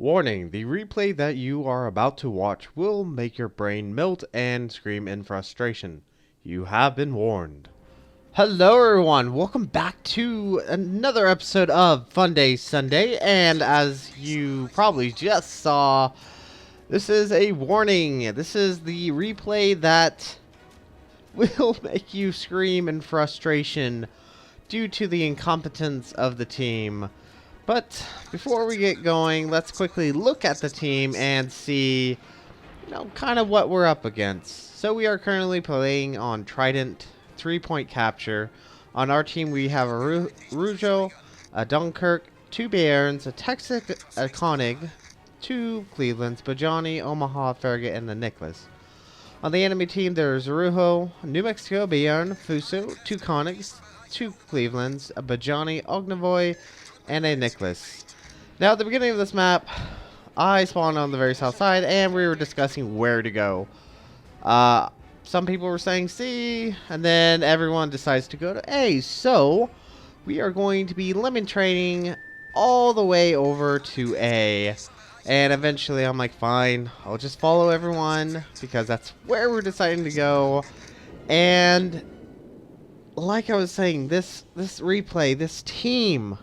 Warning, the replay that you are about to watch will make your brain melt and scream in frustration. You have been warned. Hello everyone, welcome back to another episode of Funday Sunday, and as you probably just saw, this is a warning. This is the replay that will make you scream in frustration due to the incompetence of the team. But before we get going, let's quickly look at the team and see, kind of what we're up against. So we are currently playing on Trident, 3-point capture. On our team, we have a Rougeau, a Dunkirk, 2 Bayerns, a Texas, a Koenig, 2 Clevelands, Bajani, Omaha, Farragut, and the Nicholas. On the enemy team, there's Rujo, New Mexico, Bayern, Fuso, 2 Koenigs, 2 Clevelands, a Bajani, Ognavoy, and a Nicholas. Now at the beginning of this map, I spawned on the very south side and we were discussing where to go. Some people were saying C, and then everyone decides to go to A. So we are going to be lemon trading all the way over to A. And eventually I'm like, fine, I'll just follow everyone because that's where we're deciding to go. And like I was saying, this replay, this team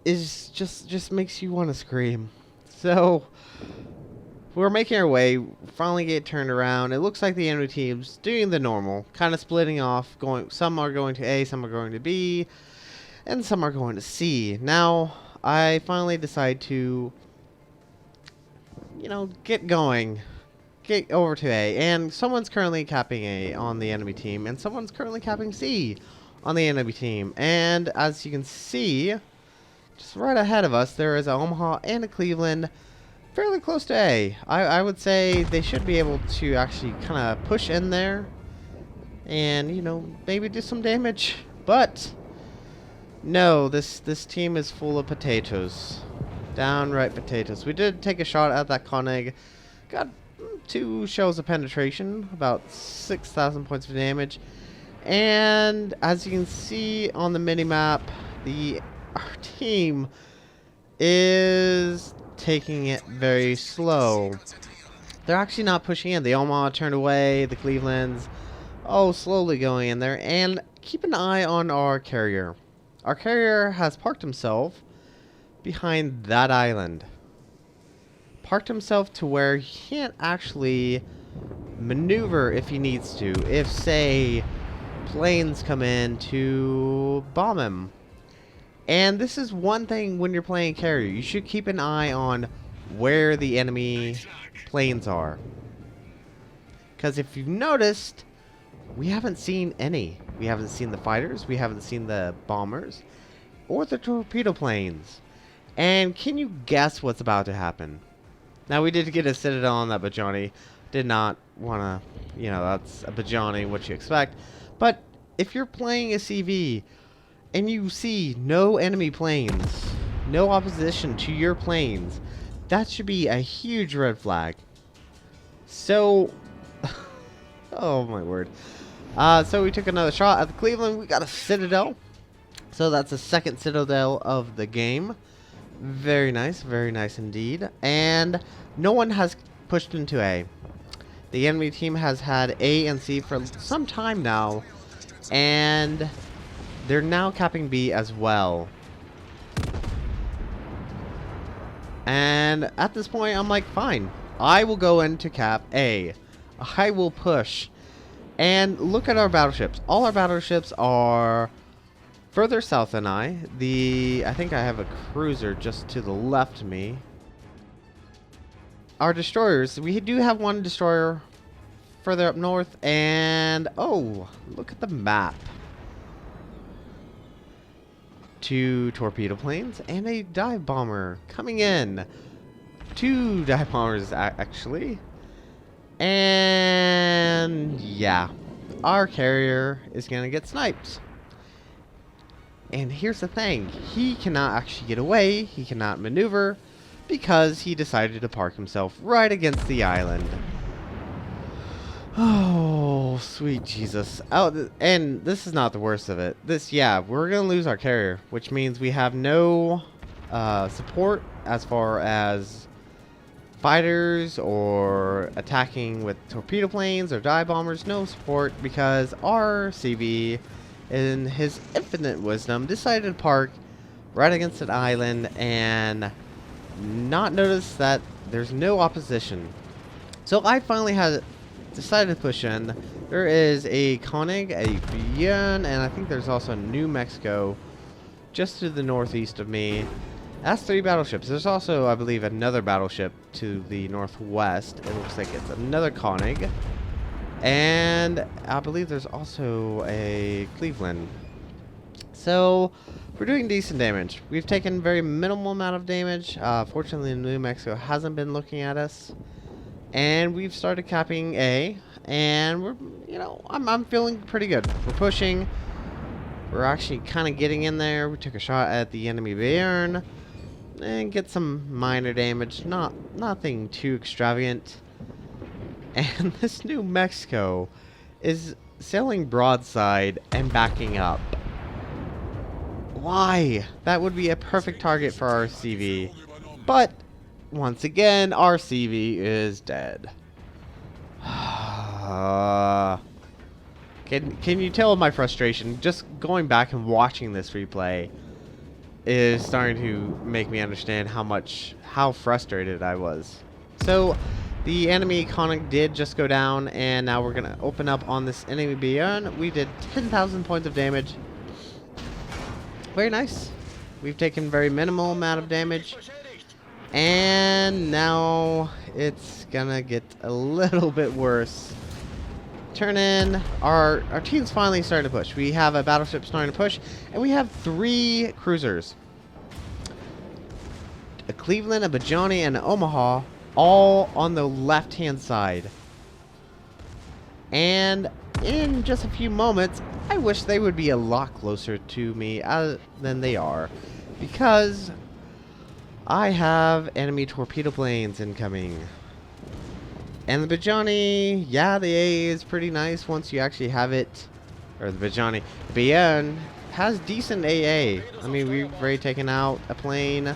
is just makes you want to scream. So we're making our way, finally get turned around. It looks like the enemy team's doing the normal, kind of splitting off, some are going to A, some are going to B, and some are going to C. Now I finally decide to get going, get over to A, and someone's currently capping A on the enemy team, and someone's currently capping C on the enemy team. And as you can see, just right ahead of us, there is a Omaha and a Cleveland, fairly close to A. I would say they should be able to actually kind of push in there and, maybe do some damage. But no, this team is full of potatoes. Downright potatoes. We did take a shot at that Koenig. Got 2 shells of penetration, about 6,000 points of damage. And as you can see on the mini-map, our team is taking it very slow. They're actually not pushing in. The Omaha turned away. The Clevelands, slowly going in there. And keep an eye on our carrier. Our carrier has parked himself behind that island. Parked himself to where he can't actually maneuver if he needs to. If, say, planes come in to bomb him. And this is one thing when you're playing carrier. You should keep an eye on where the enemy planes are. Because if you've noticed, we haven't seen any. We haven't seen the fighters. We haven't seen the bombers. Or the torpedo planes. And can you guess what's about to happen? Now we did get a citadel on that Bajani. Did not want to, that's a Bajani, what you expect. But if you're playing a CV and you see no enemy planes, no opposition to your planes, that should be a huge red flag. So, oh my word. So we took another shot at the Cleveland. We got a citadel. So that's the second citadel of the game. Very nice indeed. And no one has pushed into A. The enemy team has had A and C for some time now. And they're now capping B as well. And at this point, I'm like, fine. I will go into cap A. I will push. And look at our battleships. All our battleships are further south than I think I have a cruiser just to the left of me. Our destroyers, we do have one destroyer further up north. And, look at the map. 2 torpedo planes and a dive bomber coming in. 2 dive bombers actually. And yeah, our carrier is gonna get sniped. And here's the thing, he cannot actually get away, he cannot maneuver because he decided to park himself right against the island. Oh, sweet Jesus. Oh, and this is not the worst of it. We're going to lose our carrier, which means we have no support as far as fighters or attacking with torpedo planes or dive bombers. No support because our CV, in his infinite wisdom, decided to park right against an island and not notice that there's no opposition. So I finally had decided to push in. There is a Koenig, a Vienna, and I think there's also New Mexico just to the northeast of me. That's 3 battleships. There's also, I believe, another battleship to the northwest. It looks like it's another Koenig. And I believe there's also a Cleveland. So we're doing decent damage. We've taken very minimal amount of damage. Fortunately, New Mexico hasn't been looking at us. And we've started capping A. And we're, you know, I'm feeling pretty good. We're pushing. We're actually kind of getting in there. We took a shot at the enemy Bayern and get some minor damage. Nothing too extravagant. And this New Mexico is sailing broadside and backing up. Why? That would be a perfect target for our CV. But once again, our CV is dead. Can you tell my frustration? Just going back and watching this replay is starting to make me understand how frustrated I was. So the enemy Koenig did just go down, and now we're gonna open up on this enemy Bjorn. We did 10,000 points of damage. Very nice. We've taken very minimal amount of damage, and now it's gonna get a little bit worse. Turn in. Our team's finally starting to push. We have a battleship starting to push, and we have 3 cruisers. A Cleveland, a Bajani, and an Omaha, all on the left-hand side. And in just a few moments, I wish they would be a lot closer to me than they are, because I have enemy torpedo planes incoming. And the Bajani, yeah, the A is pretty nice once you actually have it. Or the Bajani. The BN has decent AA. I mean, we've already taken out a plane.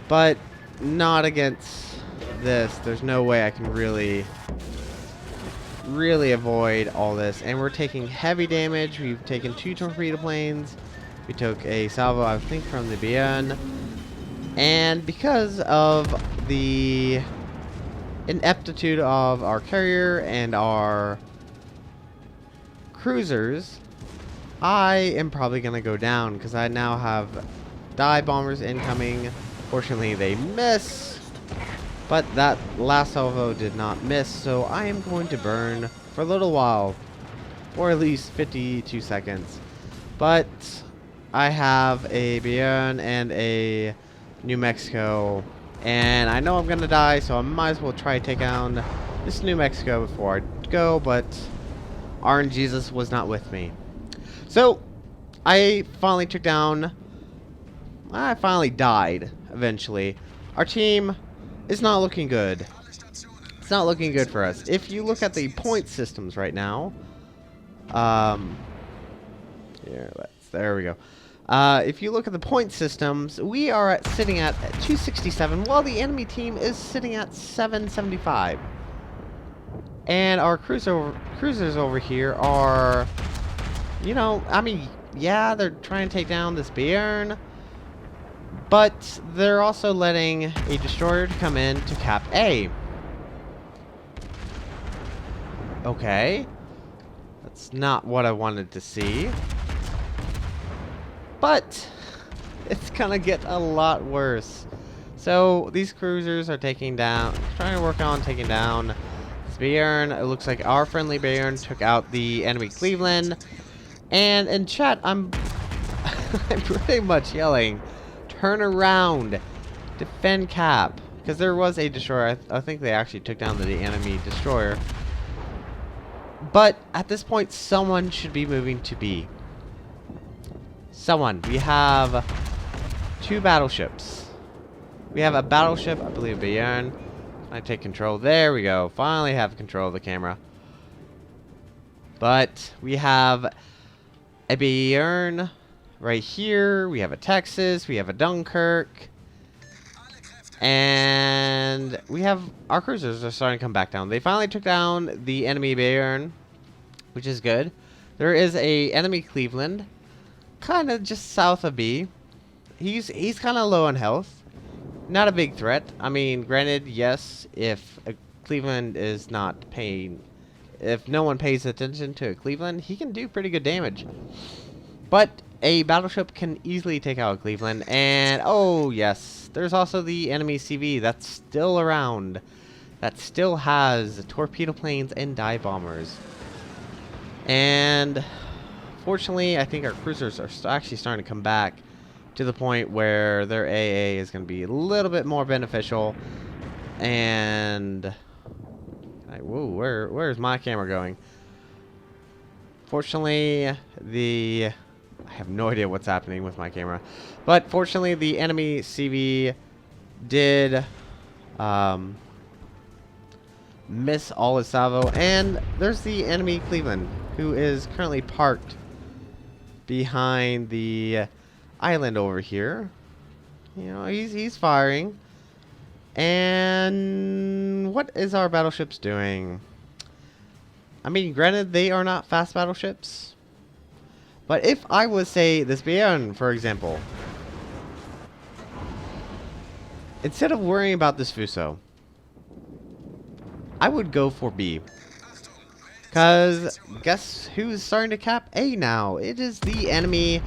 But not against this. There's no way I can really avoid all this. And we're taking heavy damage. We've taken 2 torpedo planes. We took a salvo, I think, from the BN. And because of the ineptitude of our carrier and our cruisers, I am probably going to go down because I now have dive bombers incoming. Fortunately, they miss, but that last salvo did not miss, so I am going to burn for a little while, or at least 52 seconds. But I have a Bjorn and a New Mexico, and I know I'm gonna die, so I might as well try to take down this New Mexico before I go, but RNGesus was not with me. So I finally took down, I finally died eventually. Our team is not looking good. It's not looking good for us. If you look at the point systems right now, there we go. If you look at the point systems, we are sitting at 267, while the enemy team is sitting at 775. And our cruisers over here are, you know, I mean, yeah, they're trying to take down this Bjorn, but they're also letting a destroyer come in to cap A. Okay. That's not what I wanted to see. But it's gonna get a lot worse. So these cruisers are trying to work on taking down this Bjorn. It looks like our friendly Bjorn took out the enemy Cleveland. And in chat, I'm pretty much yelling, turn around, defend cap. Because there was a destroyer. I think they actually took down the enemy destroyer. But at this point, someone should be moving to B. Someone. We have 2 battleships. We have a battleship, I believe, Bjorn. I take control. There we go. Finally have control of the camera. But we have a Bjorn, right here. We have a Texas. We have a Dunkirk. And we have our cruisers are starting to come back down. They finally took down the enemy Bayern, which is good. There is a enemy Cleveland, kind of just south of B. He's kind of low on health. Not a big threat. I mean, granted, yes, if Cleveland is not paying, if no one pays attention to Cleveland, he can do pretty good damage. But a battleship can easily take out Cleveland. And, oh, yes, there's also the enemy CV that's still around. That still has torpedo planes and dive bombers. And, fortunately, I think our cruisers are actually starting to come back to the point where their AA is going to be a little bit more beneficial. And, whoa, where's my camera going? Fortunately, I have no idea what's happening with my camera. But fortunately, the enemy CV did miss all his salvo. And there's the enemy Cleveland, who is currently parked behind the island over here. You know, he's firing. And what is our battleships doing? I mean, granted, they are not fast battleships. But if I was, say, this Bayern, for example, instead of worrying about this Fuso, I would go for B. Because guess who's starting to cap A now? It is the enemy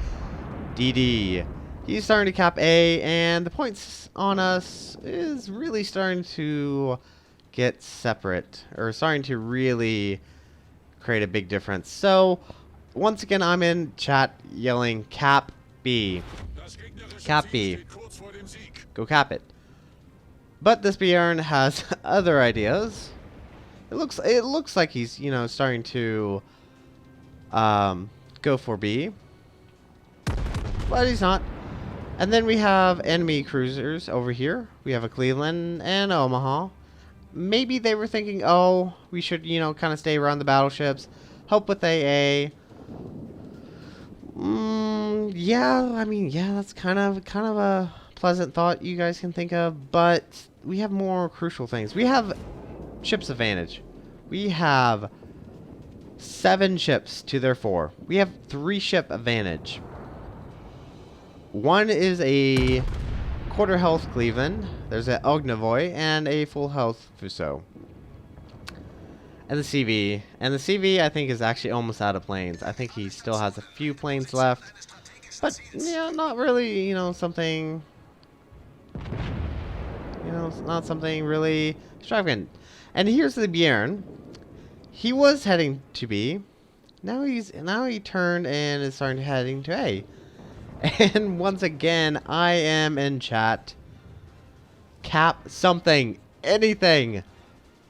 DD. He's starting to cap A, and the points on us is really starting to get separate, or starting to really create a big difference. So, once again, I'm in chat yelling cap B. Cap B. Go cap it. But this Bjorn has other ideas. It looks like he's, you know, starting to go for B. But he's not. And then we have enemy cruisers over here. We have a Cleveland and Omaha. Maybe they were thinking, oh, we should, you know, kind of stay around the battleships, help with AA. Yeah, I mean, yeah, that's kind of a pleasant thought you guys can think of, but we have more crucial things. We have ships advantage. We have 7 ships to their 4. We have 3 ship advantage. One is a quarter health Cleveland. There's an Ognavoy and a full health Fuso. And the CV. And the CV, I think, is actually almost out of planes. I think he still has a few planes left. But, yeah, not really, you know, something... You know, not something really extravagant. And here's the Bjorn. He was heading to B. Now he turned and is starting to heading to A. And once again, I am in chat. Cap something. Anything.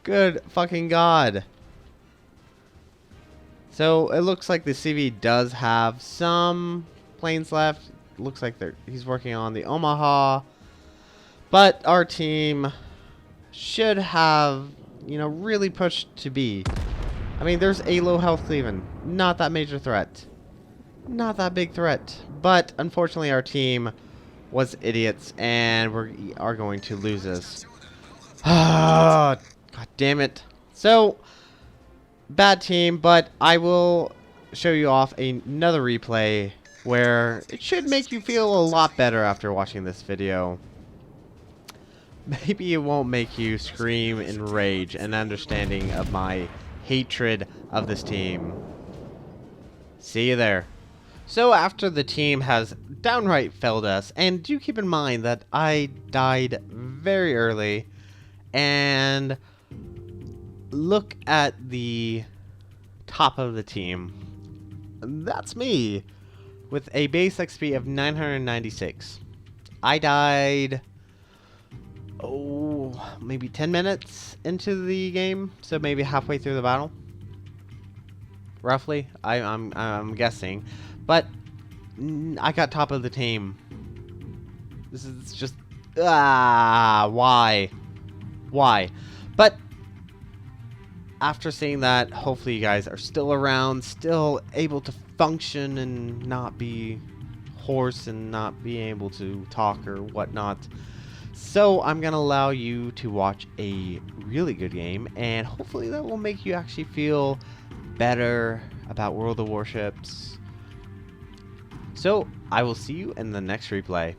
Good fucking God. So it looks like the CV does have some planes left. Looks like he's working on the Omaha. But our team should have, you know, really pushed to B. I mean, there's a low health Cleveland. Not that major threat. Not that big threat. But unfortunately, our team was idiots, and we are going to lose this. God damn it. So, bad team, but I will show you off another replay where it should make you feel a lot better after watching this video. Maybe it won't make you scream in rage and understanding of my hatred of this team. See you there. So after the team has downright failed us, and do keep in mind that I died very early, and look at the top of the team. That's me with a base XP of 996. I died, oh, maybe 10 minutes into the game, so maybe halfway through the battle. Roughly, I'm guessing. But I got top of the team. This is just why? But after seeing that, hopefully you guys are still around, still able to function and not be hoarse and not being able to talk or whatnot. So I'm going to allow you to watch a really good game, and hopefully that will make you actually feel better about World of Warships. So I will see you in the next replay.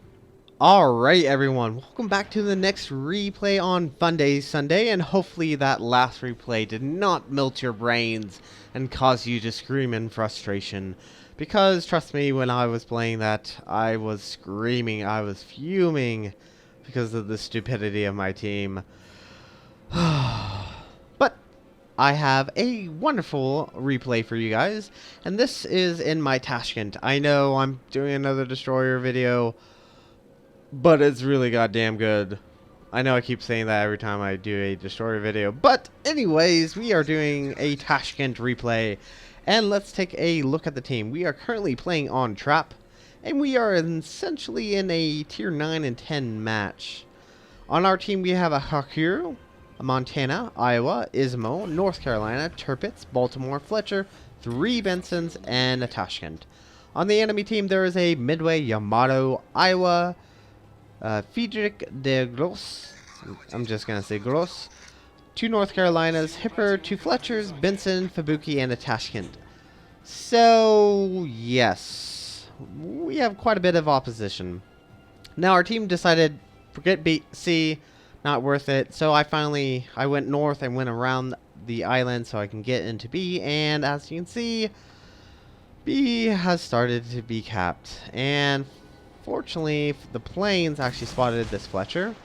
Alright everyone, welcome back to the next replay on Funday Sunday, and hopefully that last replay did not melt your brains and cause you to scream in frustration. Because trust me, when I was playing that, I was screaming, I was fuming because of the stupidity of my team. But I have a wonderful replay for you guys, and this is in my Tashkent. I know I'm doing another destroyer video, but it's really goddamn good. I know I keep saying that every time I do a destroyer video, but anyways, we are doing a Tashkent replay, and let's take a look at the team. We are currently playing on Trap, and we are essentially in a tier 9 and 10 match. On our team we have a Hakaym, Montana, Iowa, Ismo, North Carolina, Tirpitz, Baltimore, Fletcher, 3 Bensons, and a Tashkent. On the enemy team there is a Midway, Yamato, Iowa, Friedrich de Gross, I'm just going to say Gross, 2 North Carolinas, Hipper, 2 Fletchers, Benson, Fubuki, and a Tashkent. So, yes, we have quite a bit of opposition. Now our team decided, forget B, C, not worth it, so I went north and went around the island so I can get into B, and as you can see, B has started to be capped, and fortunately the planes actually spotted this Fletcher,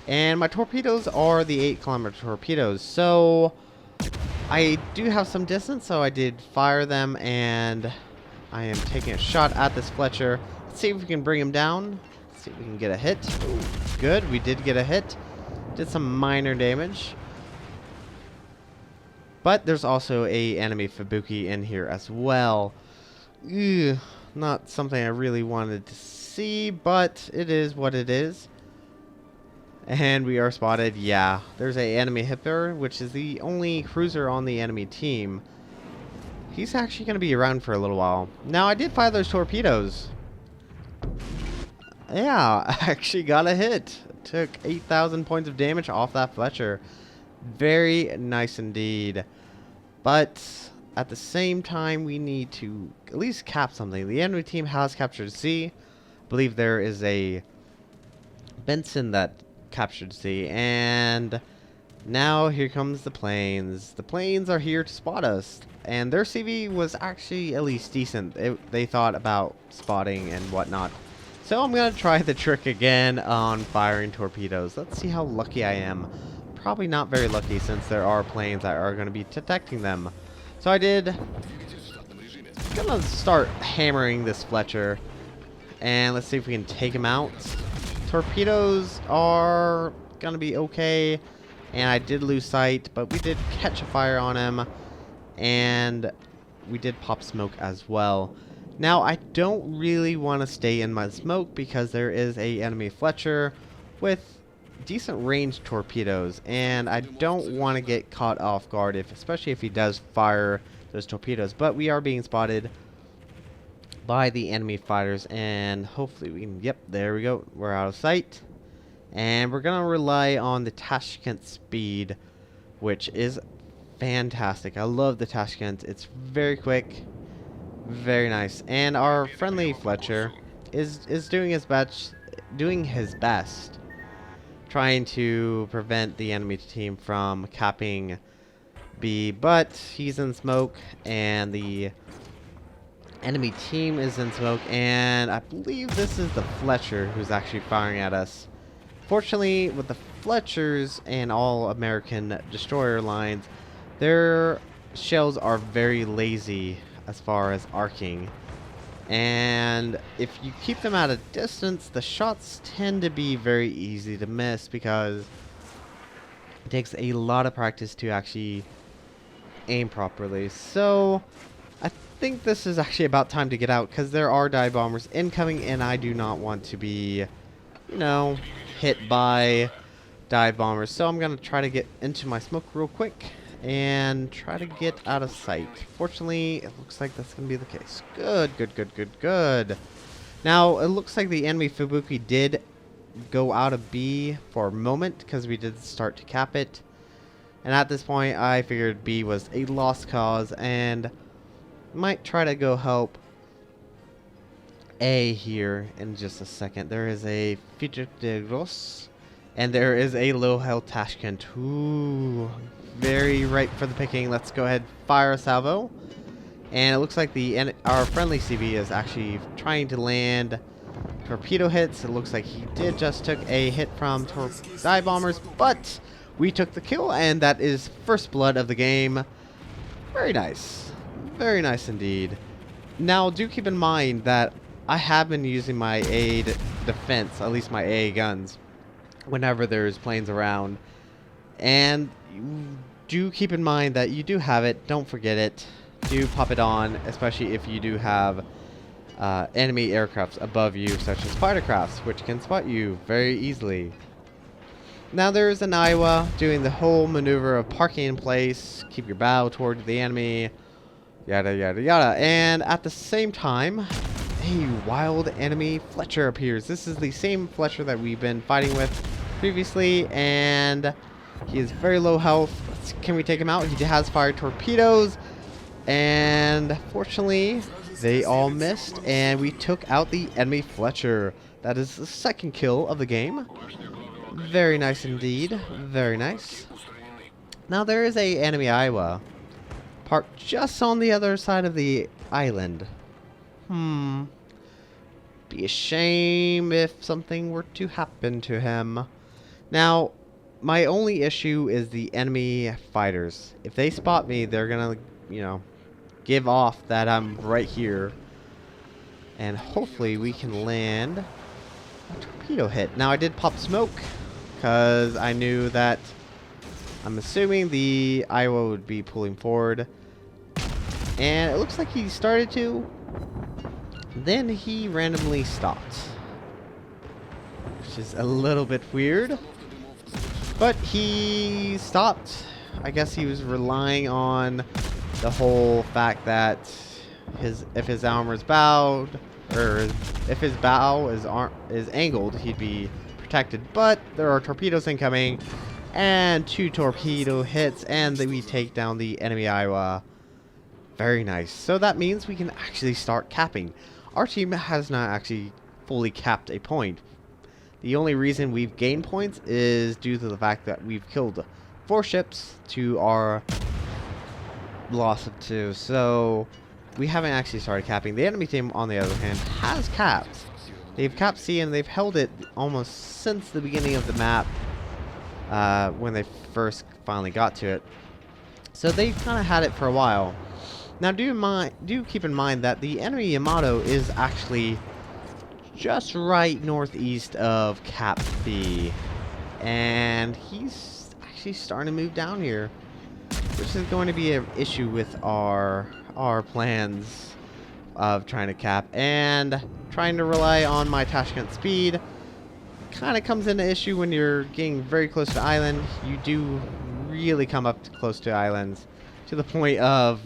and my torpedoes are the 8-kilometer torpedoes, so I do have some distance, so I did fire them, and I am taking a shot at this Fletcher. Let's see if we can bring him down. Let's see if we can get a hit. Ooh, good, we did get a hit. Did some minor damage. But there's also a enemy Fubuki in here as well. Ew, not something I really wanted to see, but it is what it is. And we are spotted. Yeah, there's a enemy Hipper, which is the only cruiser on the enemy team. He's actually going to be around for a little while. Now, I did fire those torpedoes. Yeah, I actually got a hit. Took 8,000 points of damage off that Fletcher. Very nice indeed. But at the same time, we need to at least cap something. The enemy team has captured C. I believe there is a Benson that captured C, and now here comes the planes. The planes are here to spot us, and their CV was actually at least decent. They thought about spotting and whatnot. So I'm gonna try the trick again on firing torpedoes. Let's see how lucky I am. Probably not very lucky, since there are planes that are going to be detecting them. So I did. Gonna start hammering this Fletcher, and let's see if we can take him out. Torpedoes are gonna be okay, and I did lose sight, but we did catch a fire on him, and we did pop smoke as well. Now I don't really want to stay in my smoke because there is a enemy Fletcher with decent range torpedoes, and I don't want to get caught off guard, especially if he does fire those torpedoes. But we are being spotted by the enemy fighters, and hopefully we can, yep, there we go, we're out of sight, and we're gonna rely on the Tashkent speed, which is fantastic. I love the Tashkent. It's very quick, very nice, and our friendly Fletcher is doing his best trying to prevent the enemy team from capping B, but he's in smoke, and the enemy team is in smoke, and I believe this is the Fletcher who's actually firing at us. Fortunately, with the Fletchers and all American destroyer lines, their shells are very lazy as far as arcing, and if you keep them at a distance, the shots tend to be very easy to miss because it takes a lot of practice to actually aim properly. So I think this is actually about time to get out, because there are dive bombers incoming, and I do not want to be, you know, hit by dive bombers. So I'm going to try to get into my smoke real quick and try to get out of sight. Fortunately, it looks like that's going to be the case. Good, good, good, good, good. Now, it looks like the enemy Fubuki did go out of B for a moment because we did start to cap it. And at this point, I figured B was a lost cause and might try to go help A here in just a second. There is a Future de Gros and there is a low health Tashkent. Ooh, very ripe for the picking. Let's go ahead and fire a salvo. And it looks like our friendly CB is actually trying to land torpedo hits. It looks like he did just took a hit from dive bombers, but we took the kill, and that is first blood of the game. Very nice. Very nice indeed. Now, do keep in mind that I have been using my A defense, at least my A guns, whenever there's planes around. And do keep in mind that you do have it. Don't forget it. Do pop it on, especially if you do have enemy aircrafts above you, such as fighter crafts, which can spot you very easily. Now there's an Iowa doing the whole maneuver of parking in place, keep your bow toward the enemy, yada yada yada. And at the same time, a wild enemy Fletcher appears. This is the same Fletcher that we've been fighting with previously, and he is very low health. Can we take him out? He has fired torpedoes. And fortunately, they all missed, and we took out the enemy Fletcher. That is the second kill of the game. Very nice indeed. Very nice. Now there is a enemy Iowa parked just on the other side of the island. Be a shame if something were to happen to him. Now, my only issue is the enemy fighters. If they spot me, they're gonna, you know, give off that I'm right here, and hopefully we can land a torpedo hit. Now I did pop smoke because I knew that I'm assuming the Iowa would be pulling forward, and it looks like he started to, then he randomly stopped, which is a little bit weird, but he stopped. I guess he was relying on the whole fact that if his armor is bowed, or if his bow is angled, he'd be protected. But there are torpedoes incoming, and 2 torpedo hits, and we take down the enemy Iowa. Very nice. So that means we can actually start capping. Our team has not actually fully capped a point. The only reason we've gained points is due to the fact that we've killed 4 ships to our loss of 2, so we haven't actually started capping. The enemy team, on the other hand, has capped. They've capped C, and they've held it almost since the beginning of the map, when they first finally got to it. So they kind of had it for a while. Now do keep in mind that the enemy Yamato is actually just right northeast of Cap B, and he's actually starting to move down here, which is going to be an issue with our plans of trying to cap, and trying to rely on my Tashkent speed kind of comes into issue when you're getting very close to island. You do really come up close to islands to the point of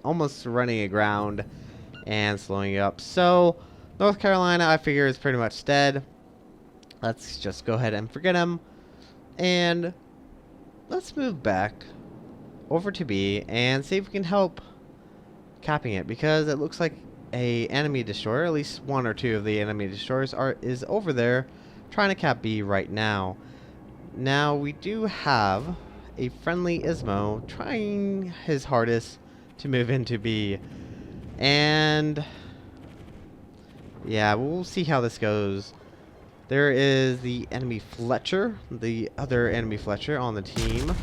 almost running aground and slowing you up. So North Carolina, I figure, is pretty much dead. Let's just go ahead and forget him, and let's move back over to B and see if we can help capping it, because it looks like a enemy destroyer, at least 1 or 2 of the enemy destroyers is over there trying to cap B right now. Now we do have a friendly Ismo trying his hardest to move into B, and yeah, we'll see how this goes. There is the enemy Fletcher, the other enemy Fletcher on the team,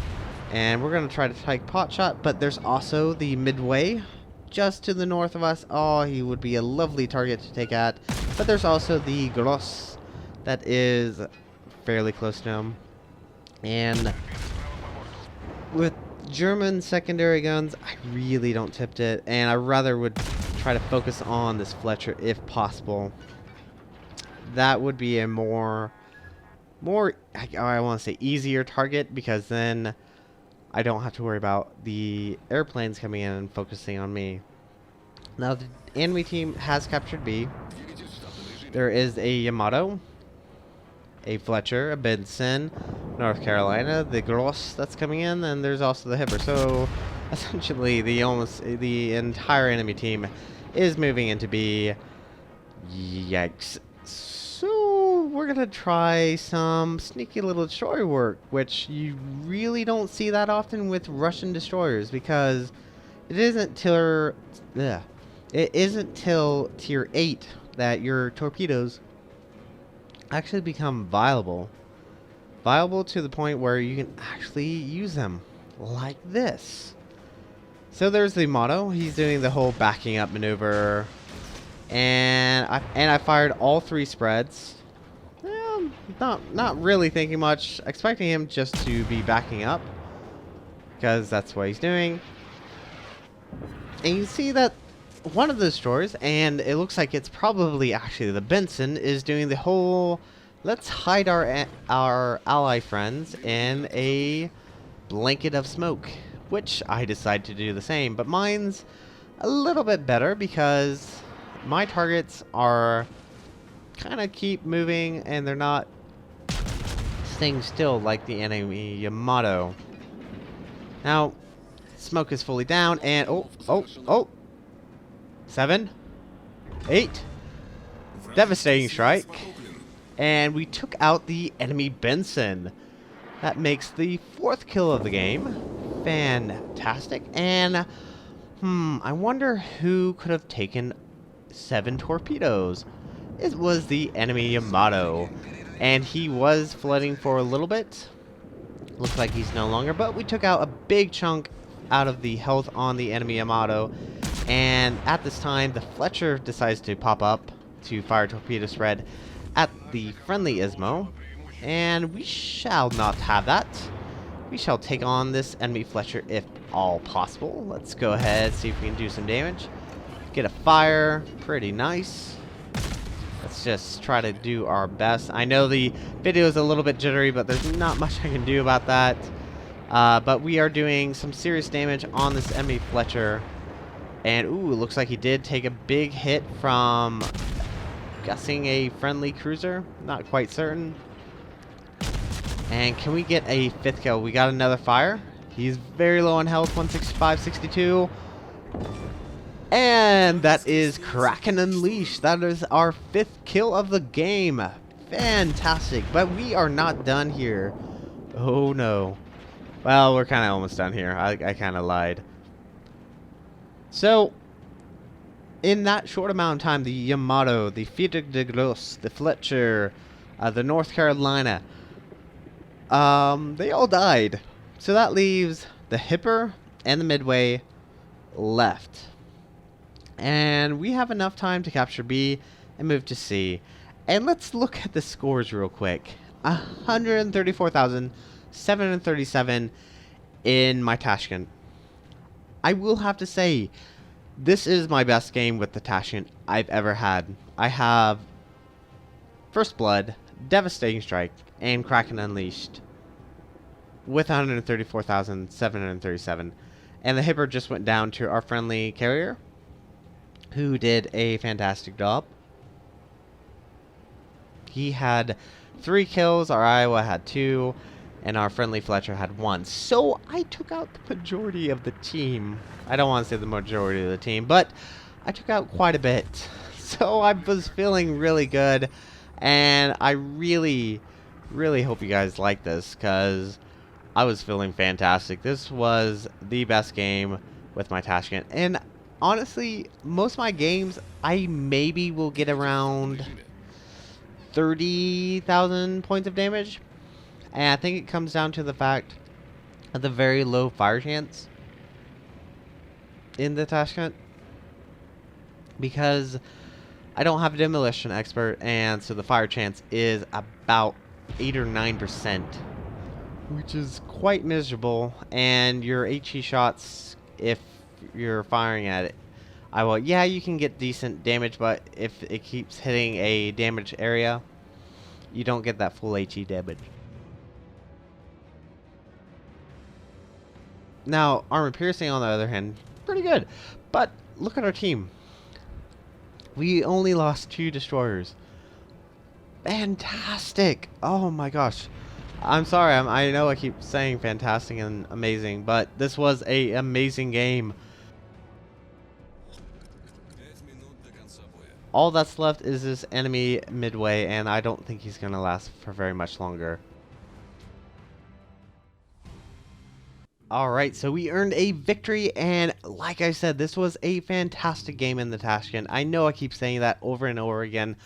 and we're going to try to take pot shot, but there's also the Midway just to the north of us. Oh, he would be a lovely target to take at, but there's also the Gross that is fairly close to him. And with German secondary guns, I really don't tip it, and I rather would try to focus on this Fletcher if possible. That would be a more I want to say easier target, because then I don't have to worry about the airplanes coming in and focusing on me. Now the enemy team has captured B, There is a Yamato, a Fletcher, a Benson, North Carolina, the Gross that's coming in, and there's also the Hipper. So essentially, the entire enemy team is moving into B. Yikes. So we're gonna try some sneaky little destroyer work, which you really don't see that often with Russian destroyers, because it isn't till tier 8 that your torpedoes actually become viable to the point where you can actually use them like this. So there's the motto. He's doing the whole backing up maneuver, and I fired all 3 spreads. Not really thinking much, expecting him just to be backing up, because that's what he's doing. And you see that one of the destroyers, and it looks like it's probably actually the Benson, is doing the whole let's hide our ally friends in a blanket of smoke, which I decided to do the same. But mine's a little bit better because my targets are kind of keep moving and they're not staying still like the enemy Yamato. Now, smoke is fully down, and oh. 7, 8, devastating strike, and we took out the enemy Benson. That makes the 4th kill of the game. Fantastic. And I wonder who could have taken 7 torpedoes. It was the enemy Yamato, and he was flooding for a little bit. Looks like he's no longer, but we took out a big chunk out of the health on the enemy Yamato. And at this time, the Fletcher decides to pop up to fire torpedo spread at the friendly Ismo. And we shall not have that. We shall take on this enemy Fletcher if all possible. Let's go ahead, see if we can do some damage. Get a fire. Pretty nice. Let's just try to do our best. I know the video is a little bit jittery, but there's not much I can do about that. But we are doing some serious damage on this enemy Fletcher. And, ooh, looks like he did take a big hit from, guessing, a friendly cruiser. Not quite certain. And can we get a 5th kill? We got another fire. He's very low on health, 165, 62. And that is Kraken Unleashed. That is our 5th kill of the game. Fantastic. But we are not done here. Oh, no. Well, we're kind of almost done here. I kind of lied. So, in that short amount of time, the Yamato, the Fiedler de Gross, the Fletcher, the North Carolina, they all died. So that leaves the Hipper and the Midway left. And we have enough time to capture B and move to C. And let's look at the scores real quick. 134,737 in my Tashkent. I will have to say, this is my best game with the Tashkent I've ever had. I have First Blood, Devastating Strike, and Kraken Unleashed with 134,737. And the Hipper just went down to our friendly carrier, who did a fantastic job. He had 3 kills, our Iowa had 2, and our friendly Fletcher had 1. So I took out the majority of the team. I don't want to say the majority of the team, but I took out quite a bit. So I was feeling really good, and I really hope you guys like this, because I was feeling fantastic. This was the best game with my Tashkent. And honestly, most of my games, I maybe will get around 30,000 points of damage. And I think it comes down to the fact of the very low fire chance in the Tashkent, because I don't have a demolition expert, and so the fire chance is about 8 or 9%, which is quite miserable. And your HE shots, if you're firing at it, yeah, you can get decent damage, but if it keeps hitting a damaged area, you don't get that full HE damage. Now, armor piercing, on the other hand, pretty good. But look at our team. We only lost 2 destroyers. Fantastic! Oh my gosh. I'm sorry, I know I keep saying fantastic and amazing, but this was a amazing game. All that's left is this enemy midway, and I don't think he's going to last for very much longer. Alright, so we earned a victory, and like I said, this was a fantastic game in the Tashkent. I know I keep saying that over and over again,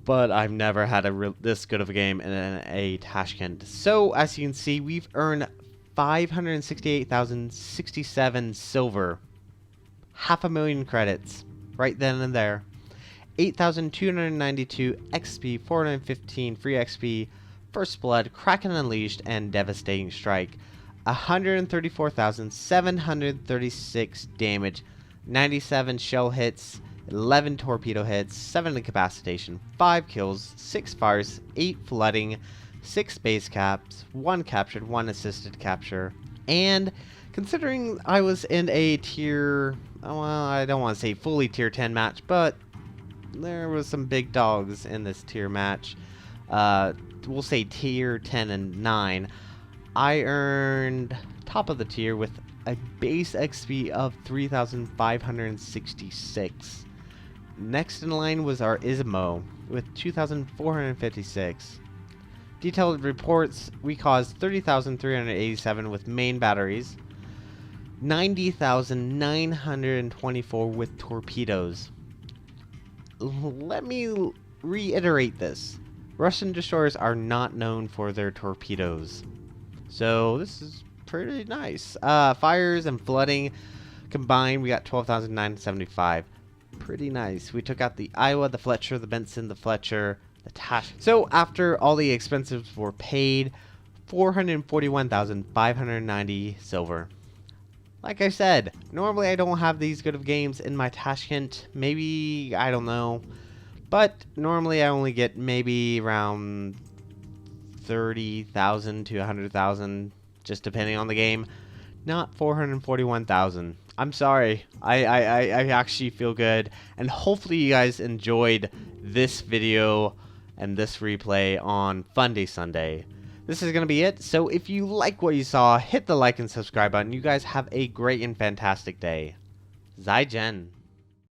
but I've never had this good of a game in a Tashkent. So, as you can see, we've earned 568,067 silver, 500,000 credits, right then and there, 8,292 XP, 415 free XP, First Blood, Kraken Unleashed, and Devastating Strike, 134,736 damage, 97 shell hits, 11 torpedo hits, 7 incapacitation, 5 kills, 6 fires, 8 flooding, 6 base caps, 1 captured, 1 assisted capture. And considering I was in a tier, well, I don't want to say fully tier 10 match, but there was some big dogs in this tier match. We'll say tier 10 and 9. I earned top of the tier with a base XP of 3,566. Next in line was our Ismo with 2,456. Detailed reports, we caused 30,387 with main batteries, 90,924 with torpedoes. Let me reiterate this. Russian destroyers are not known for their torpedoes. So this is pretty nice. Fires and flooding combined, we got 12,975. Pretty nice. We took out the Iowa, the Fletcher, the Benson, the Fletcher, the Tash. So after all the expenses were paid, 441,590 silver. Like I said, normally I don't have these good of games in my Tashkent. Maybe, I don't know. But normally I only get maybe around 30,000 to 100,000, just depending on the game. Not 441,000. I'm sorry. I actually feel good. And hopefully you guys enjoyed this video and this replay on Funday Sunday. This is going to be it. So if you like what you saw, hit the like and subscribe button. You guys have a great and fantastic day. Zai Jen.